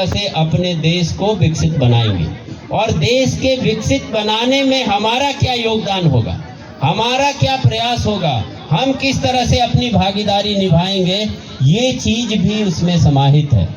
से अपने देश को विकसित बनाएंगे और देश के विकसित बनाने में हमारा क्या योगदान होगा, हमारा क्या प्रयास होगा, हम किस तरह से अपनी भागीदारी निभाएंगे, ये चीज भी उसमें समाहित है।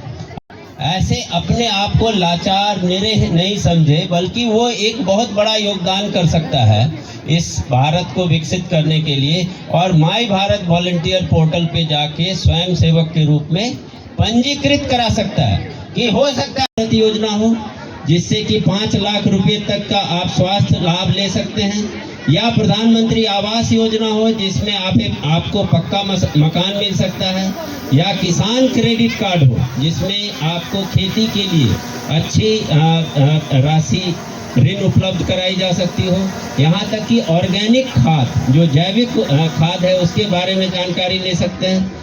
ऐसे अपने आप को लाचार निरीह नहीं समझे, बल्कि वो एक बहुत बड़ा योगदान कर सकता है इस भारत को विकसित करने के लिए। और माई भारत वॉलंटियर पोर्टल पे जाके स्वयं सेवक के रूप में पंजीकृत करा सकता है कि हो सकता है योजना हो जिससे कि 5 लाख रुपए तक का आप स्वास्थ्य लाभ ले सकते हैं, या प्रधानमंत्री आवास योजना हो जिसमें आपको पक्का मकान मिल सकता है, या किसान क्रेडिट कार्ड हो जिसमें आपको खेती के लिए अच्छी राशि ऋण उपलब्ध कराई जा सकती हो, यहाँ तक कि ऑर्गेनिक खाद जो जैविक खाद है उसके बारे में जानकारी ले सकते हैं।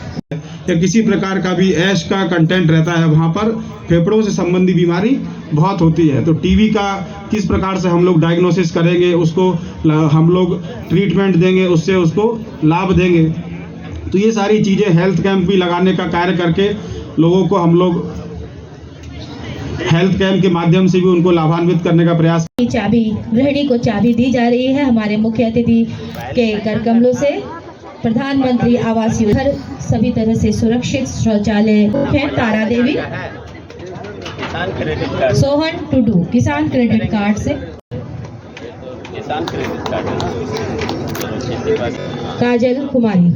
या किसी प्रकार का भी ऐश का कंटेंट रहता है, वहाँ पर फेफड़ों से संबंधी बीमारी बहुत होती है। तो टीबी का किस प्रकार से हम लोग डायग्नोसिस करेंगे, उसको हम लोग ट्रीटमेंट देंगे, उससे उसको लाभ देंगे। तो ये सारी चीज़ें हेल्थ कैंप भी लगाने का कार्य करके लोगों को हम लोग हेल्थ कैंप के माध्यम से भी उनको लाभान्वित करने का प्रयास। चाबी गृहिणी को चाबी दी जा रही है हमारे मुख्य अतिथि के कर कमलों से। प्रधानमंत्री आवास योजना सभी तरह से सुरक्षित शौचालय है। तारा देवी सोहन टुडू किसान क्रेडिट कार्ड से, काजल कुमारी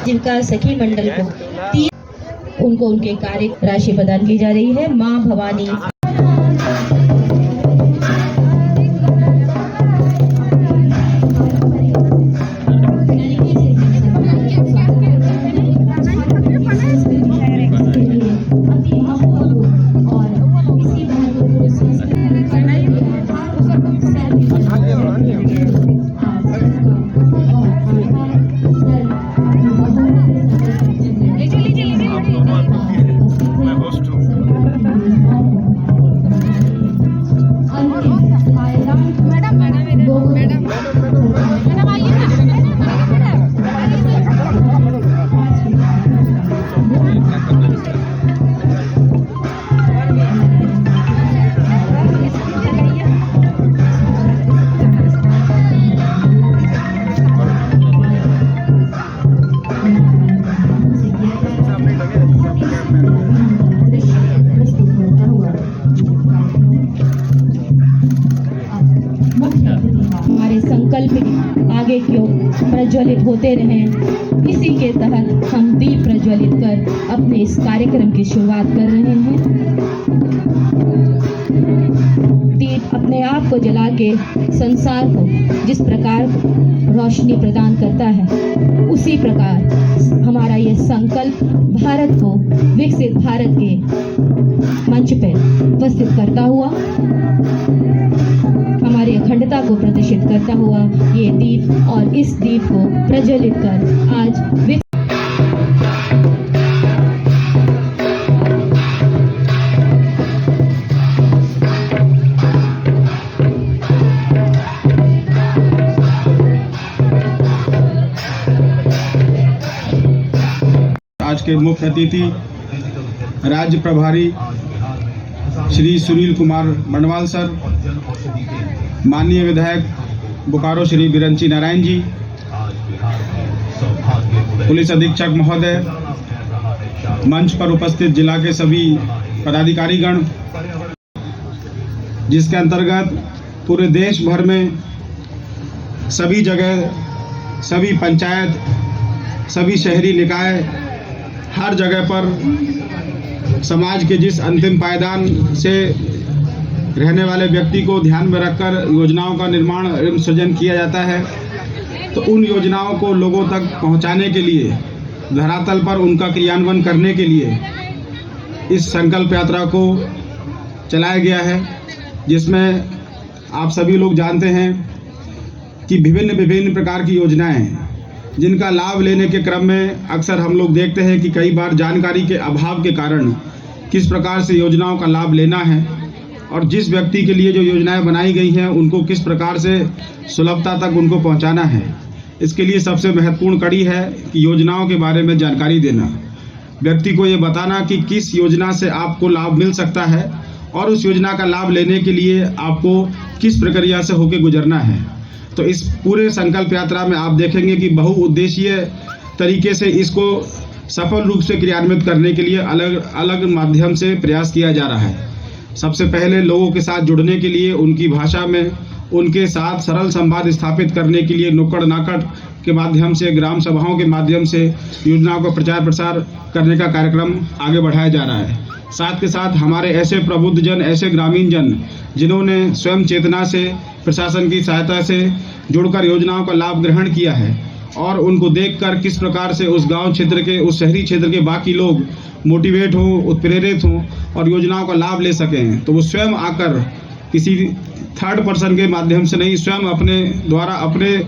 जिनका सखी मंडल को उनको उनके कार्य राशि प्रदान की जा रही है। मां भवानी हमारे संकल्प आगे क्यों प्रज्वलित होते रहें। इसी के तहत हम दीप प्रज्वलित कर अपने इस कार्यक्रम की शुरुआत कर रहे हैं। दीप अपने आप को जला के संसार को जिस प्रकार रोशनी प्रदान करता है, उसी प्रकार हमारा ये संकल्प भारत को विकसित भारत के मंच पर उपस्थित करता हुआ, हमारी अखंडता को प्रदर्शित करता हुआ ये दीप और इस दीप को प्रज्वलित कर आज आज के मुख्य अतिथि राज्य प्रभारी श्री सुनील कुमार मंडवाल सर, माननीय विधायक बोकारो श्री बिरंची नारायण जी, पुलिस अधीक्षक महोदय, मंच पर उपस्थित जिला के सभी पदाधिकारीगण, जिसके अंतर्गत पूरे देश भर में सभी जगह, सभी पंचायत, सभी शहरी निकाय, हर जगह पर समाज के जिस अंतिम पायदान से रहने वाले व्यक्ति को ध्यान में रखकर योजनाओं का निर्माण एवं सृजन किया जाता है, तो उन योजनाओं को लोगों तक पहुंचाने के लिए, धरातल पर उनका क्रियान्वयन करने के लिए इस संकल्प यात्रा को चलाया गया है, जिसमें आप सभी लोग जानते हैं कि विभिन्न प्रकार की योजनाएं हैं, जिनका लाभ लेने के क्रम में अक्सर हम लोग देखते हैं कि कई बार जानकारी के अभाव के कारण किस प्रकार से योजनाओं का लाभ लेना है और जिस व्यक्ति के लिए जो योजनाएं बनाई गई हैं उनको किस प्रकार से सुलभता तक उनको पहुंचाना है। इसके लिए सबसे महत्वपूर्ण कड़ी है कि योजनाओं के बारे में जानकारी देना, व्यक्ति को ये बताना कि किस योजना से आपको लाभ मिल सकता है और उस योजना का लाभ लेने के लिए आपको किस प्रक्रिया से होकर गुजरना है। तो इस पूरे संकल्प यात्रा में आप देखेंगे कि बहुउद्देशीय तरीके से इसको सफल रूप से क्रियान्वित करने के लिए अलग अलग माध्यम से प्रयास किया जा रहा है। सबसे पहले लोगों के साथ जुड़ने के लिए उनकी भाषा में उनके साथ सरल संवाद स्थापित करने के लिए नुक्कड़ नाकड़ के माध्यम से, ग्राम सभाओं के माध्यम से योजनाओं का प्रचार प्रसार करने का कार्यक्रम आगे बढ़ाया जा रहा है। साथ के साथ हमारे ऐसे प्रबुद्ध जन, ऐसे ग्रामीण जन जिन्होंने स्वयं चेतना से, प्रशासन की सहायता से जुड़कर योजनाओं का लाभ ग्रहण किया है और उनको देखकर किस प्रकार से उस गांव क्षेत्र के, उस शहरी क्षेत्र के बाकी लोग मोटिवेट हों, उत्प्रेरित हों और योजनाओं का लाभ ले सकें, तो वो स्वयं आकर किसी थर्ड पर्सन के माध्यम से नहीं, स्वयं अपने द्वारा अपने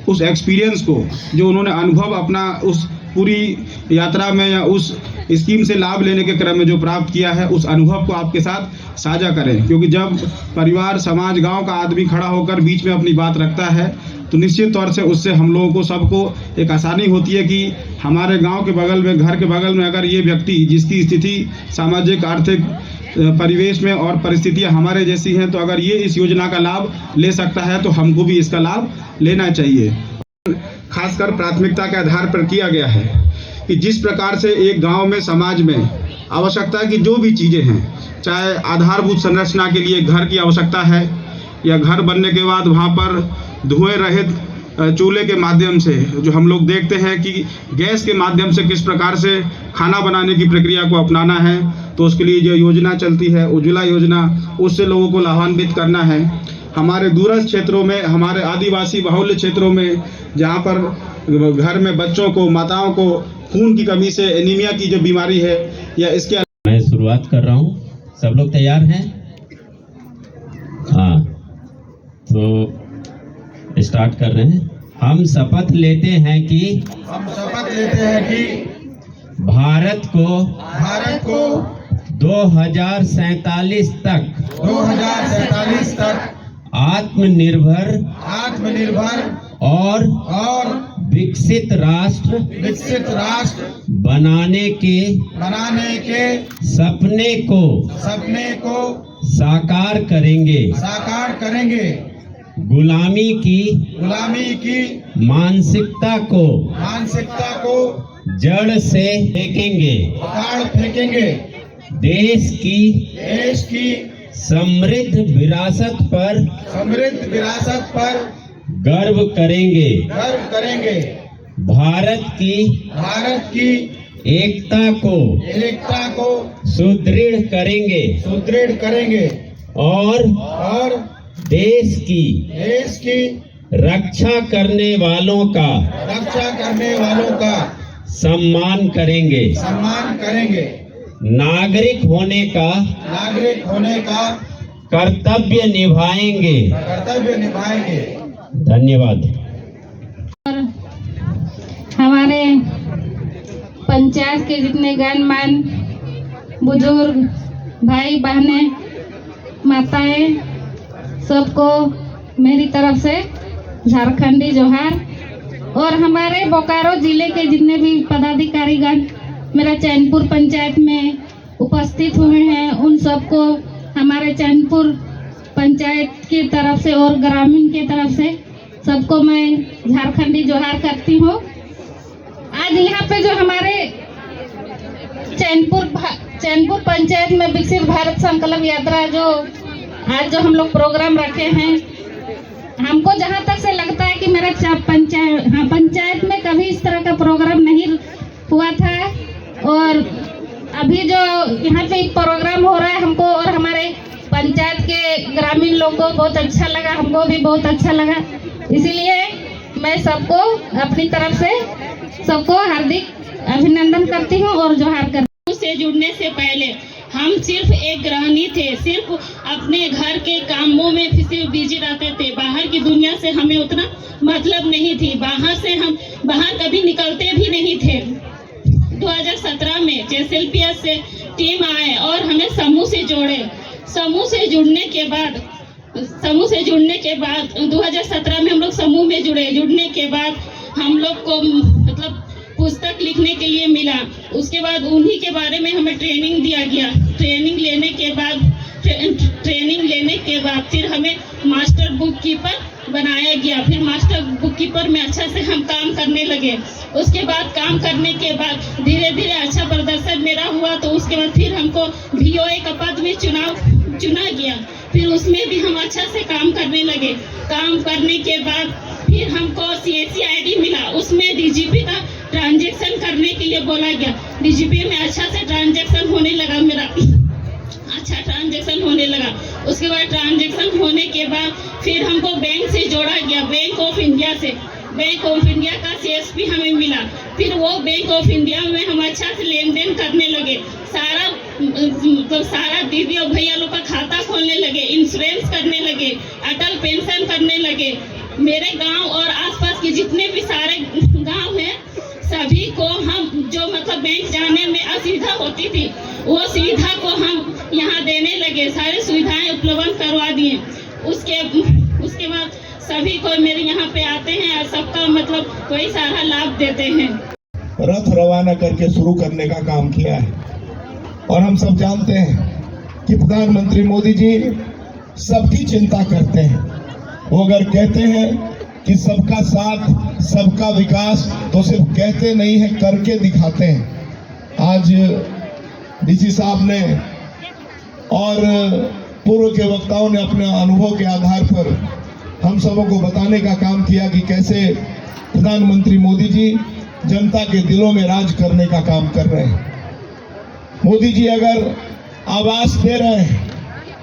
उस एक्सपीरियंस को, जो उन्होंने अनुभव अपना उस पूरी यात्रा में या उस स्कीम से लाभ लेने के क्रम में जो प्राप्त किया है, उस अनुभव को आपके साथ साझा करें। क्योंकि जब परिवार, समाज, गांव का आदमी खड़ा होकर बीच में अपनी बात रखता है तो निश्चित तौर से उससे हम लोगों को, सबको एक आसानी होती है कि हमारे गांव के बगल में, घर के बगल में अगर ये व्यक्ति जिसकी स्थिति सामाजिक आर्थिक परिवेश में और परिस्थितियां हमारे जैसी हैं, तो अगर ये इस योजना का लाभ ले सकता है तो हमको भी इसका लाभ लेना चाहिए। खासकर प्राथमिकता के आधार पर किया गया है कि जिस प्रकार से एक गांव में, समाज में आवश्यकता की जो भी चीज़ें हैं, चाहे आधारभूत संरचना के लिए घर की आवश्यकता है या घर बनने के बाद वहाँ पर धुएं रहित चूल्हे के माध्यम से, जो हम लोग देखते हैं कि गैस के माध्यम से किस प्रकार से खाना बनाने की प्रक्रिया को अपनाना है, तो उसके लिए जो योजना चलती है उज्ज्वला योजना, उससे लोगों को लाभान्वित करना है। हमारे दूरस्थ क्षेत्रों में, हमारे आदिवासी बाहुल्य क्षेत्रों में, जहाँ पर घर में बच्चों को, माताओं को खून की कमी से, एनीमिया की जो बीमारी है या इसके, मैं शुरुआत कर रहा हूँ। सब लोग तैयार हैं? हाँ, तो स्टार्ट कर रहे हैं। हम शपथ लेते हैं कि भारत को 2047 तक आत्मनिर्भर और विकसित राष्ट्र बनाने के सपने को साकार करेंगे। गुलामी की मानसिकता को जड़ से फेंकेंगे। देश की समृद्ध विरासत पर गर्व करेंगे। भारत की एकता को सुदृढ़ करेंगे और देश की रक्षा करने वालों का सम्मान करेंगे। नागरिक होने का कर्तव्य निभाएंगे। धन्यवाद। हमारे पंचायत के जितने गणमान्य बुजुर्ग भाई बहनें, माताएं, सबको मेरी तरफ से झारखंडी जोहार। और हमारे बोकारो जिले के जितने भी पदाधिकारीगण मेरा चैनपुर पंचायत में उपस्थित हुए हैं, उन सबको हमारे चैनपुर पंचायत की तरफ से और ग्रामीण की तरफ से सबको मैं झारखंडी जोहार करती हूँ। आज यहाँ पे जो हमारे चैनपुर पंचायत में विकसित भारत संकल्प यात्रा जो हम लोग प्रोग्राम रखे हैं, हमको जहाँ तक से लगता है कि मेरा पंचायत में कभी इस तरह का प्रोग्राम नहीं हुआ था। और अभी जो यहाँ पे प्रोग्राम हो रहा है, हमको और हमारे पंचायत के ग्रामीण लोगों को बहुत अच्छा लगा, हमको भी बहुत अच्छा लगा। इसीलिए मैं सबको अपनी तरफ से सबको हार्दिक अभिनंदन करती हूँ और जोहार करती हूँ। से जुड़ने से पहले हम सिर्फ एक गृहिणी थे, सिर्फ अपने घर के कामों में सिर्फ बिजी रहते थे। बाहर की दुनिया से हमें उतना मतलब नहीं थी, बाहर कभी निकलते भी नहीं थे। 2017 में जेएसएलपीएस से टीम आए और हमें समूह से जोड़े। समूह से जुड़ने के बाद 2017 में हम लोग समूह में जुड़ने के बाद हम लोग को मतलब पुस्तक लिखने के लिए मिला। उसके बाद उन्हीं के बारे में हमें ट्रेनिंग दिया गया। ट्रेनिंग लेने के बाद फिर हमें मास्टर बुक कीपर बनाया गया। फिर मास्टर बुक कीपर में अच्छा से हम काम करने लगे। उसके बाद काम करने के बाद धीरे धीरे अच्छा प्रदर्शन मेरा हुआ, तो उसके बाद फिर हमको VOA का पद में चुना गया। फिर उसमें भी हम अच्छा से काम करने लगे। काम करने के बाद फिर हमको CSC ID मिला। उसमें DGP का ट्रांजैक्शन करने के लिए बोला गया। DGP में अच्छा से ट्रांजैक्शन होने लगा, मेरा अच्छा ट्रांजैक्शन होने लगा। उसके बाद ट्रांजैक्शन होने के बाद फिर हमको बैंक से जोड़ा गया, बैंक ऑफ इंडिया से। बैंक ऑफ इंडिया का CSP हमें मिला। फिर वो बैंक ऑफ इंडिया में हम अच्छा से लेन देन करने लगे। सारा दीदी और भैया लोग का खाता खोलने लगे, इंश्योरेंस करने लगे, अटल पेंशन करने लगे। मेरे गांव और आसपास के जितने भी सारे गांव हैं, सभी को हम जो मतलब बैंक जाने में असुविधा होती थी, वो सुविधा को हम यहाँ देने लगे। सारी सुविधाएं उपलब्ध करवा दिए। उसके बाद सभी को मेरे यहाँ पे आते हैं और सबका मतलब कोई सारा लाभ देते हैं। रथ रवाना करके शुरू करने का काम किया है। और हम सब जानते हैं कि प्रधानमंत्री मोदी जी सबकी चिंता करते हैं। वो अगर कहते हैं कि सबका साथ सबका विकास, तो सिर्फ कहते नहीं है, करके दिखाते हैं। आज DC साहब ने और पूर्व के वक्ताओं ने अपने अनुभव के आधार पर हम सबों को बताने का काम किया कि कैसे प्रधानमंत्री मोदी जी जनता के दिलों में राज करने का काम कर रहे हैं। मोदी जी अगर आवास दे रहे हैं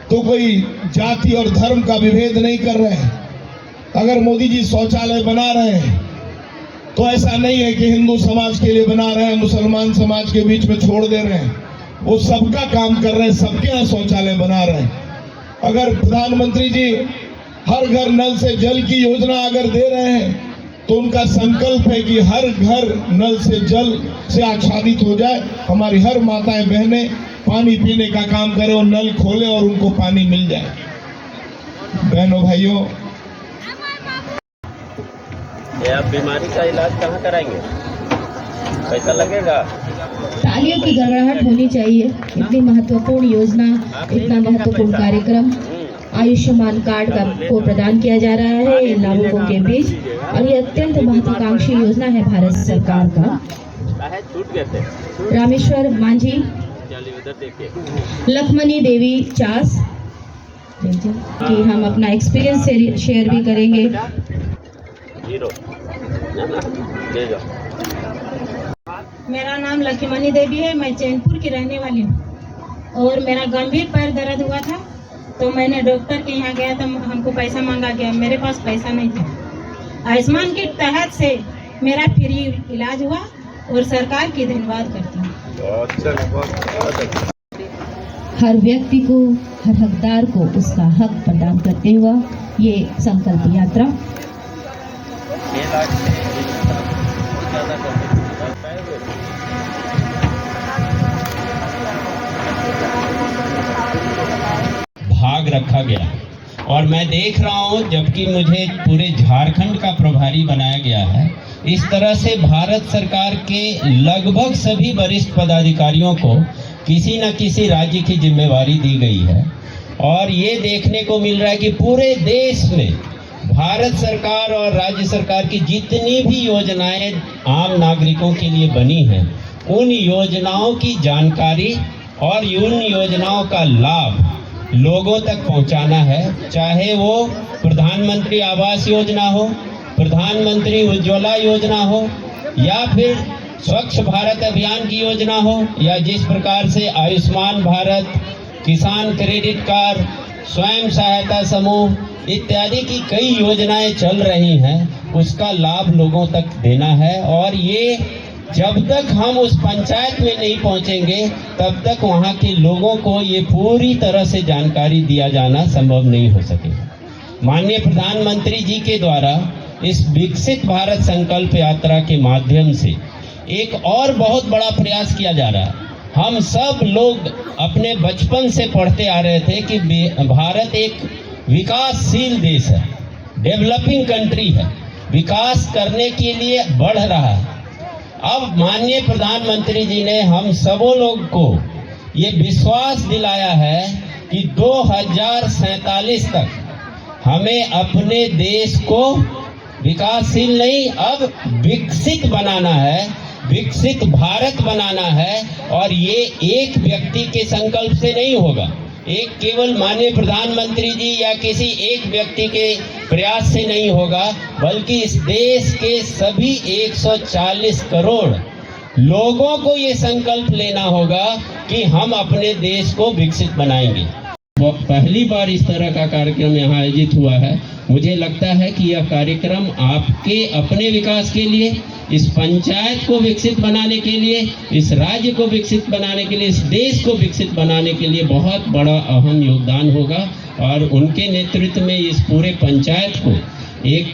तो कोई जाति और धर्म का विभेद नहीं कर रहे हैं। अगर मोदी जी शौचालय बना रहे हैं तो ऐसा नहीं है कि हिंदू समाज के लिए बना रहे हैं, मुसलमान समाज के बीच में छोड़ दे रहे हैं। वो सबका काम कर रहे हैं, सबके यहाँ शौचालय बना रहे हैं। अगर प्रधानमंत्री जी हर घर नल से जल की योजना अगर दे रहे हैं तो उनका संकल्प है कि हर घर नल से जल से आच्छादित हो जाए। हमारी हर माताएं बहनें पानी पीने का काम करें और नल खोले और उनको पानी मिल जाए। बहनों भाइयों, ये आप बीमारी का इलाज कहाँ कराएंगे? पैसा लगेगा? तालियों की गड़गड़ाहट होनी चाहिए। इतनी महत्वपूर्ण योजना, इतना महत्वपूर्ण कार्यक्रम आयुष्मान कार्ड को प्रदान किया जा रहा है लाभुकों के बीच, और ये अत्यंत महत्वाकांक्षी योजना है भारत सरकार का। रामेश्वर मांझी, लक्ष्मणी देवी चास कि हम अपना एक्सपीरियंस शेयर भी करेंगे। मेरा नाम लक्ष्मणी देवी है। मैं चैनपुर की रहने वाली हूँ और मेरा गंभीर पैर दर्द हुआ था, तो मैंने डॉक्टर के यहाँ गया था। हमको पैसा मांगा गया, मेरे पास पैसा नहीं था। आयुष्मान के तहत से मेरा फ्री इलाज हुआ और सरकार की धन्यवाद करती हूँ। हर व्यक्ति को, हर हकदार को उसका हक प्रदान करते हुए ये संकल्प यात्रा भाग रखा गया। और मैं देख रहा हूं, जबकि मुझे पूरे झारखंड का प्रभारी बनाया गया है, इस तरह से भारत सरकार के लगभग सभी वरिष्ठ पदाधिकारियों को किसी न किसी राज्य की जिम्मेवारी दी गई है। और ये देखने को मिल रहा है कि पूरे देश में भारत सरकार और राज्य सरकार की जितनी भी योजनाएं आम नागरिकों के लिए बनी हैं, उन योजनाओं की जानकारी और उन योजनाओं का लाभ लोगों तक पहुंचाना है। चाहे वो प्रधानमंत्री आवास योजना हो, प्रधानमंत्री उज्ज्वला योजना हो, या फिर स्वच्छ भारत अभियान की योजना हो, या जिस प्रकार से आयुष्मान भारत, किसान क्रेडिट कार्ड, स्वयं सहायता समूह इत्यादि की कई योजनाएं चल रही हैं, उसका लाभ लोगों तक देना है। और ये जब तक हम उस पंचायत में नहीं पहुंचेंगे, तब तक वहां के लोगों को ये पूरी तरह से जानकारी दिया जाना संभव नहीं हो सकेगा। माननीय प्रधानमंत्री जी के द्वारा इस विकसित भारत संकल्प यात्रा के माध्यम से एक और बहुत बड़ा प्रयास किया जा रहा है। हम सब लोग अपने बचपन से पढ़ते आ रहे थे कि भारत एक विकासशील देश है, डेवलपिंग कंट्री है, विकास करने के लिए बढ़ रहा है। अब माननीय प्रधानमंत्री जी ने हम सबों लोग को ये विश्वास दिलाया है कि 2047 तक हमें अपने देश को विकासशील नहीं, अब विकसित बनाना है, विकसित भारत बनाना है। और ये एक व्यक्ति के संकल्प से नहीं होगा, एक केवल माननीय प्रधानमंत्री जी या किसी एक व्यक्ति के प्रयास से नहीं होगा, बल्कि इस देश के सभी 140 करोड़ लोगों को ये संकल्प लेना होगा कि हम अपने देश को विकसित बनाएंगे। पहली बार इस तरह का कार्यक्रम यहाँ आयोजित हुआ है। मुझे लगता है कि यह कार्यक्रम आपके अपने विकास के लिए, इस पंचायत को विकसित बनाने के लिए, इस राज्य को विकसित बनाने के लिए, इस देश को विकसित बनाने के लिए बहुत बड़ा अहम योगदान होगा। और उनके नेतृत्व में इस पूरे पंचायत को एक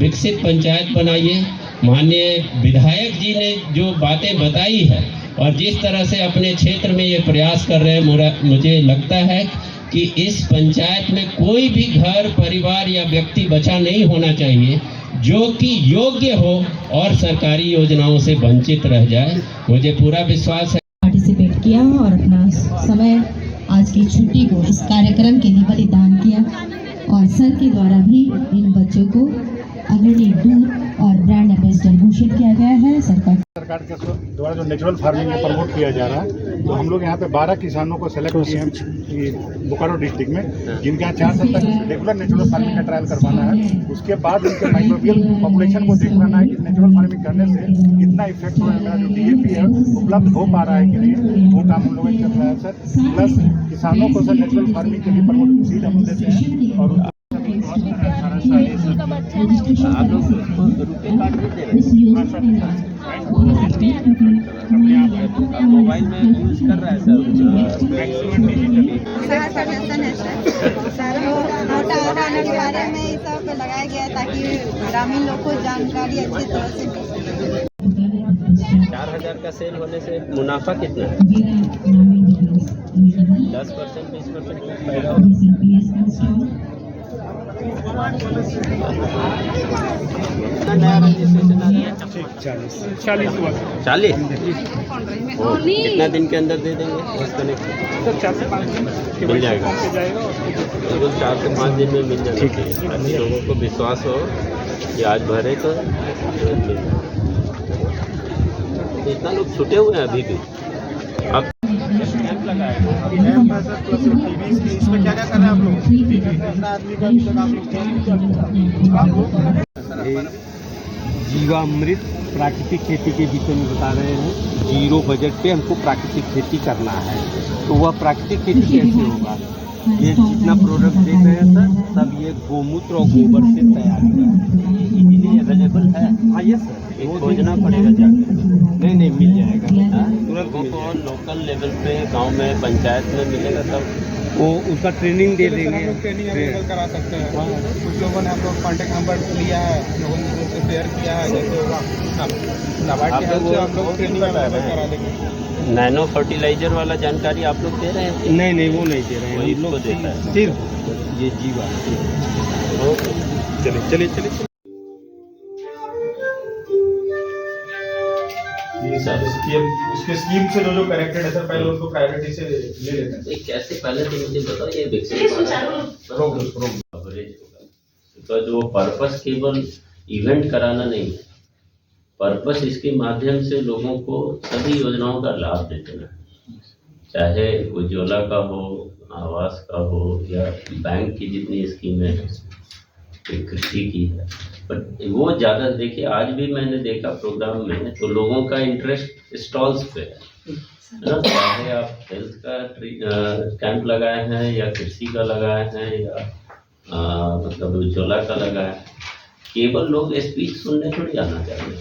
विकसित पंचायत बनाइए। माननीय विधायक जी ने जो बातें बताई है और जिस तरह से अपने क्षेत्र में ये प्रयास कर रहे हैं, मुझे लगता है कि इस पंचायत में कोई भी घर, परिवार या व्यक्ति बचा नहीं होना चाहिए जो कि योग्य हो और सरकारी योजनाओं से वंचित रह जाए। मुझे पूरा विश्वास है। पार्टिसिपेट किया और अपना समय आज की छुट्टी को इस कार्यक्रम के लिए बलिदान किया और सर के द्वारा भी इन बच्चों को अग्रणी दूध और ब्रांड एम्बेसडर घोषित किया गया है। सरकार के द्वारा जो नेचुरल फार्मिंग को प्रमोट किया जा रहा है, तो हम लोग यहाँ पे 12 किसानों को सेलेक्ट किए हैं बोकारो डिस्ट्रिक्ट में, जिनके यहाँ 4 साल तक रेगुलर नेचुरल फार्मिंग का ट्रायल करवाना है। उसके बाद उनके माइक्रोबियल पॉपुलेशन को देखना है कि नेचुरल फार्मिंग करने से कितना इफेक्ट हो रहा है, जो DAP है उपलब्ध हो पा रहा है कि नहीं, वो काम हम लोग कर रहा है सर। प्लस किसानों को सर नेचुरल फार्मिंग के लिए प्रमोट सीड हम देते हैं। और आप लोग रुपए कार्ड भी दे रहे हैं, मोबाइल में यूज कर रहा है सर। नोटा आने के बारे में ये सब लगाया गया ताकि ग्रामीण लोग को जानकारी अच्छी तरह से मिल सके। 4000 का सेल होने से मुनाफा कितना है? 10% 20% फायदा होगा। नया रजिस्ट्रेशन आ गया 40 कितना दिन के अंदर दे देंगे इस कनेक्शन? तो 4 से 5 दिन मिल जाएगा, लगभग 4 से 5 दिन में मिल जाएगा। ताकि लोगों को विश्वास हो कि आज भरे तो इतना लोग छूटे हुए हैं अभी भी। अब कैंप लगाया इसमें क्या क्या कर रहे हैं आप लोग? कितना आदमी का अभी तक आप लोग जीवामृत प्राकृतिक खेती के विषय में बता रहे हैं। जीरो बजट पे हमको प्राकृतिक खेती करना है, तो वह प्राकृतिक खेती कैसे होगा? ये जितना प्रोडक्ट देख रहे हैं सर, सब ये गोमूत्र और गोबर से तैयार है। इजीली अवेलेबल है? हाँ यस सर, वो खोजना पड़ेगा जाकर। नहीं मिल जाएगा तुरंत को लोकल लेवल पे गांव में पंचायत में मिलेगा, तब वो उसका ट्रेनिंग दे देंगे। ट्रेनिंग अवेलेबल करा सकते हैं। कुछ लोगों ने आप लोग कॉन्टेक्ट नंबर लिया है, लोगों ने उनसे शेयर किया है, जैसे नाबार्ड के हेल्प से आप लोग ट्रेनिंग अवेलेबल करा देंगे। नैनो फर्टिलाइजर वाला जानकारी आप लोग दे रहे हैं? नहीं वो नहीं दे रहे हैं, हम लोग देता है सिर्फ ये जीवा। चलिए उसके स्कीम से जो कनेक्टेड है सर, पहले उनको प्रायोरिटी से ले लेते हैं। कैसे? पहले तो मुझे बताओ ये विकसित कवरेज होगा, तो जो पर्पस केवल इवेंट कराना नहीं है, पर्पस इसके माध्यम से लोगों को सभी योजनाओं का लाभ देते हैं, चाहे उज्ज्वला का हो, आवास का हो, या बैंक की जितनी स्कीमें हैं, कृषि की है। बट वो ज़्यादा देखिए, आज भी मैंने देखा प्रोग्राम में तो लोगों का इंटरेस्ट स्टॉल्स पे है ना, चाहे आप हेल्थ का कैंप लगाए हैं या कृषि का लगाए हैं या मतलब उज्ज्वला का लगाए हैं। केवल लोग स्पीच सुनने थोड़ी आना चाहिए,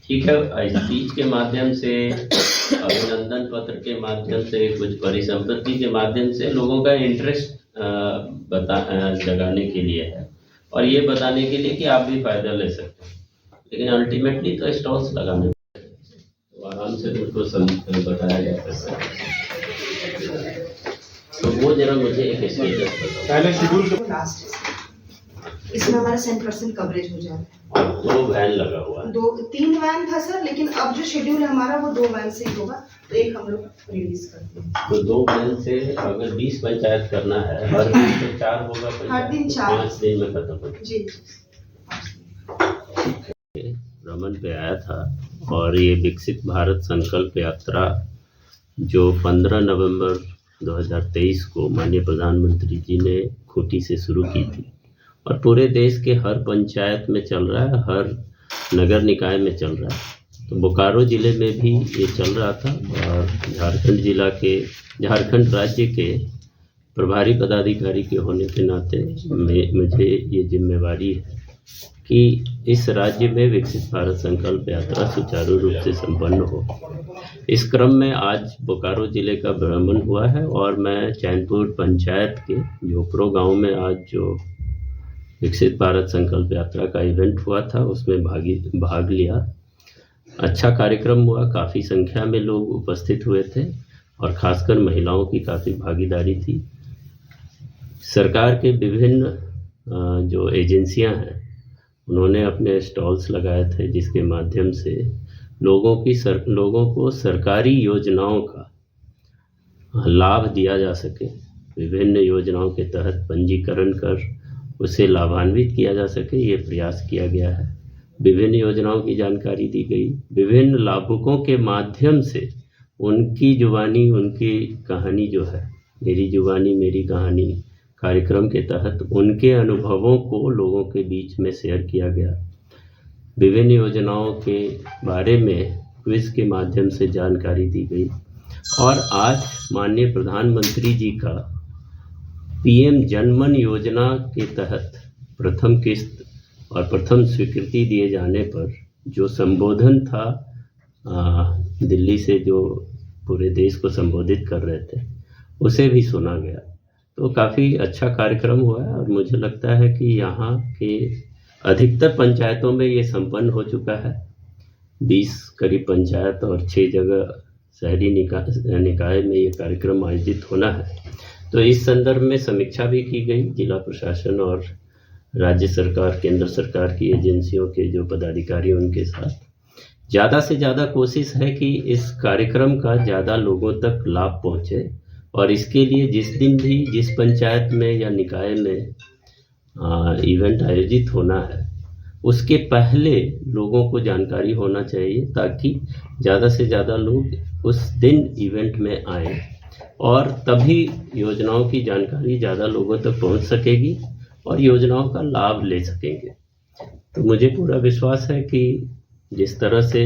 ठीक है, स्पीच के माध्यम से, अभिनंदन पत्र के माध्यम से, कुछ परिसंपत्ति के माध्यम से लोगों का इंटरेस्ट जगाने के लिए है और ये बताने के लिए कि आप भी फायदा ले सकते हैं। लेकिन अल्टीमेटली तो स्टॉल्स लगाने जुबान से उनको बताया जा सकता है। तो वो जरा मुझे एक स्टेटस बताओ। पहले शेड्यूल लास्ट इसमें हमारा 100% कवरेज हो जाता है। 2 वैन लगा हुआ है। 3 वैन था सर, लेकिन अब जो शेड्यूल है हमारा वो 2 वैन से ही होगा, तो एक हम लोग रिलीज करते हैं। तो 2 वैन से अगर 20 पंचायत करना है, हर दिन तो 4 होगा पंचायत, हर दिन 4 5 दिन में खत्म हो। जी भ्रमण पे आया था और ये विकसित भारत संकल्प यात्रा जो 15 नवंबर 2023 को माननीय प्रधानमंत्री जी ने खूंटी से शुरू की थी और पूरे देश के हर पंचायत में चल रहा है, हर नगर निकाय में चल रहा है। तो बोकारो ज़िले में भी ये चल रहा था और झारखंड राज्य के प्रभारी पदाधिकारी के होने के नाते मुझे ये जिम्मेवारी है कि इस राज्य में विकसित भारत संकल्प यात्रा सुचारू रूप से संपन्न हो। इस क्रम में आज बोकारो ज़िले का भ्रमण हुआ है और मैं चैनपुर पंचायत के झोपड़ो गांव में आज जो विकसित भारत संकल्प यात्रा का इवेंट हुआ था उसमें भाग लिया। अच्छा कार्यक्रम हुआ, काफ़ी संख्या में लोग उपस्थित हुए थे और खासकर महिलाओं की काफ़ी भागीदारी थी। सरकार के विभिन्न जो एजेंसियां हैं उन्होंने अपने स्टॉल्स लगाए थे जिसके माध्यम से लोगों को सरकारी योजनाओं का लाभ दिया जा सके, विभिन्न योजनाओं के तहत पंजीकरण कर उसे लाभान्वित किया जा सके, ये प्रयास किया गया है। विभिन्न योजनाओं की जानकारी दी गई, विभिन्न लाभुकों के माध्यम से उनकी जुबानी उनकी कहानी जो है, मेरी जुबानी मेरी कहानी कार्यक्रम के तहत उनके अनुभवों को लोगों के बीच में शेयर किया गया। विभिन्न योजनाओं के बारे में क्विज के माध्यम से जानकारी दी गई और आज माननीय प्रधानमंत्री जी का पीएम जनमन योजना के तहत प्रथम किस्त और प्रथम स्वीकृति दिए जाने पर जो संबोधन था दिल्ली से जो पूरे देश को संबोधित कर रहे थे उसे भी सुना गया। तो काफ़ी अच्छा कार्यक्रम हुआ है और मुझे लगता है कि यहाँ के अधिकतर पंचायतों में ये संपन्न हो चुका है। 20 करीब पंचायत और 6 जगह शहरी निकाय में ये कार्यक्रम आयोजित होना है। तो इस संदर्भ में समीक्षा भी की गई जिला प्रशासन और राज्य सरकार केंद्र सरकार की एजेंसियों के जो पदाधिकारी उनके साथ। ज़्यादा से ज़्यादा कोशिश है कि इस कार्यक्रम का ज़्यादा लोगों तक लाभ पहुँचे और इसके लिए जिस दिन भी जिस पंचायत में या निकाय में इवेंट आयोजित होना है उसके पहले लोगों को जानकारी होना चाहिए ताकि ज़्यादा से ज़्यादा लोग उस दिन इवेंट में आएँ और तभी योजनाओं की जानकारी ज़्यादा लोगों तक पहुंच सकेगी और योजनाओं का लाभ ले सकेंगे। तो मुझे पूरा विश्वास है कि जिस तरह से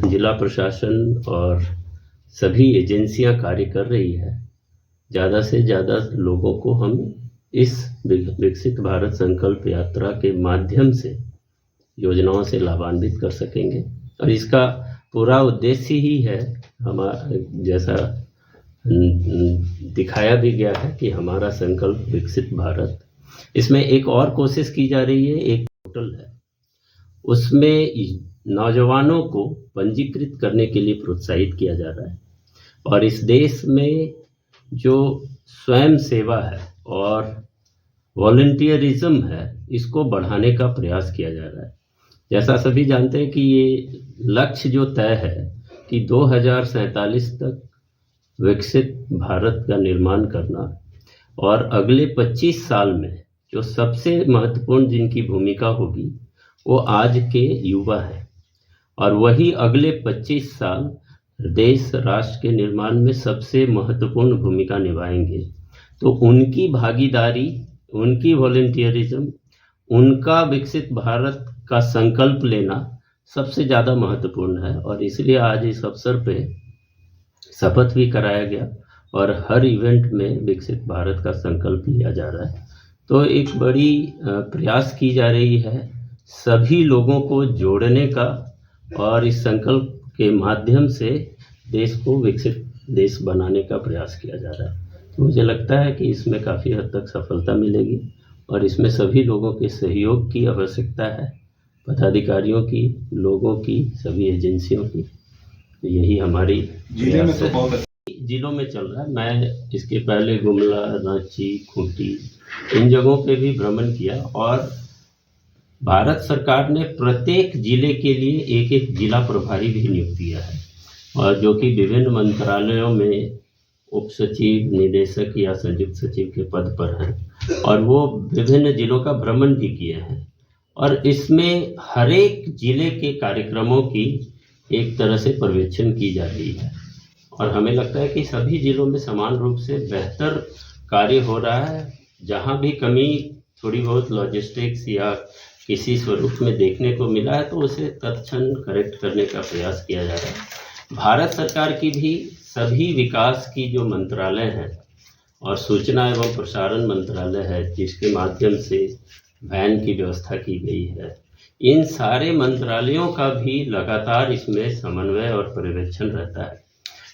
जिला प्रशासन और सभी एजेंसियां कार्य कर रही है, ज़्यादा से ज़्यादा लोगों को हम इस विकसित भारत संकल्प यात्रा के माध्यम से योजनाओं से लाभान्वित कर सकेंगे। और इसका पूरा उद्देश्य ही है हमारा, जैसा दिखाया भी गया है कि हमारा संकल्प विकसित भारत। इसमें एक और कोशिश की जा रही है, एक पोर्टल है, उसमें नौजवानों को पंजीकृत करने के लिए प्रोत्साहित किया जा रहा है और इस देश में जो स्वयं सेवा है और वॉलंटियरिज्म है इसको बढ़ाने का प्रयास किया जा रहा है। जैसा सभी जानते हैं कि ये लक्ष्य जो तय है कि 2047 तक विकसित भारत का निर्माण करना और अगले 25 साल में जो सबसे महत्वपूर्ण जिनकी भूमिका होगी वो आज के युवा है और वही अगले 25 साल देश राष्ट्र के निर्माण में सबसे महत्वपूर्ण भूमिका निभाएंगे। तो उनकी भागीदारी, उनकी वॉलंटियरिज्म, उनका विकसित भारत का संकल्प लेना सबसे ज़्यादा महत्वपूर्ण है और इसलिए आज इस अवसर पे शपथ भी कराया गया और हर इवेंट में विकसित भारत का संकल्प लिया जा रहा है। तो एक बड़ी प्रयास की जा रही है सभी लोगों को जोड़ने का और इस संकल्प के माध्यम से देश को विकसित देश बनाने का प्रयास किया जा रहा है। तो मुझे लगता है कि इसमें काफ़ी हद तक सफलता मिलेगी और इसमें सभी लोगों के सहयोग की आवश्यकता है, पदाधिकारियों की, लोगों की, सभी एजेंसियों की। तो यही हमारी जिले में प्रयास तो है। बहुत जिलों में चल रहा है। मैं इसके पहले गुमला, रांची, खूंटी इन जगहों पे भी भ्रमण किया और भारत सरकार ने प्रत्येक जिले के लिए एक एक जिला प्रभारी भी नियुक्त किया है और जो कि विभिन्न मंत्रालयों में उप सचिव, निदेशक या संयुक्त सचिव के पद पर हैं और वो विभिन्न जिलों का भ्रमण भी किए हैं और इसमें हर एक जिले के कार्यक्रमों की एक तरह से पर्यवेक्षण की जा रही है और हमें लगता है कि सभी जिलों में समान रूप से बेहतर कार्य हो रहा है। जहाँ भी कमी थोड़ी बहुत लॉजिस्टिक्स या किसी स्वरूप में देखने को मिला है तो उसे तत्क्षण करेक्ट करने का प्रयास किया जा रहा है। भारत सरकार की भी सभी विकास की जो मंत्रालय हैं और सूचना एवं प्रसारण मंत्रालय है जिसके माध्यम से वैन की व्यवस्था की गई है, इन सारे मंत्रालयों का भी लगातार इसमें समन्वय और पर्यवेक्षण रहता है।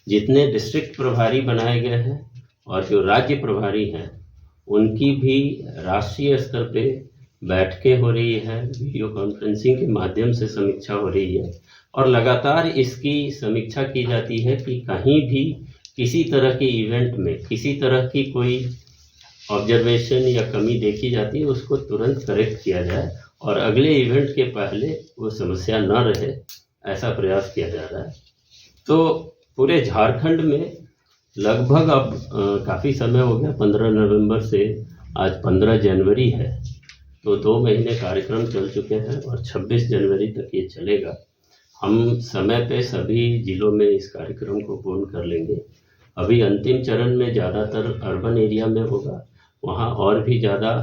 जितने डिस्ट्रिक्ट प्रभारी बनाए गए हैं और जो राज्य प्रभारी हैं उनकी भी राष्ट्रीय स्तर पे बैठकें हो रही है, वीडियो कॉन्फ्रेंसिंग के माध्यम से समीक्षा हो रही है और लगातार इसकी समीक्षा की जाती है कि कहीं भी किसी तरह के इवेंट में किसी तरह की कोई ऑब्जर्वेशन या कमी देखी जाती है उसको तुरंत करेक्ट किया जाए और अगले इवेंट के पहले वो समस्या न रहे, ऐसा प्रयास किया जा रहा है। तो पूरे झारखंड में लगभग अब काफ़ी समय हो गया, 15 नवंबर से आज 15 जनवरी है, तो 2 महीने कार्यक्रम चल चुके हैं और 26 जनवरी तक ये चलेगा। हम समय पे सभी जिलों में इस कार्यक्रम को पूर्ण कर लेंगे। अभी अंतिम चरण में ज़्यादातर अर्बन एरिया में होगा, वहाँ और भी ज़्यादा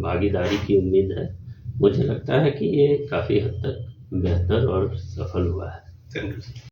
भागीदारी की उम्मीद है। मुझे लगता है कि ये काफ़ी हद तक बेहतर और सफल हुआ है।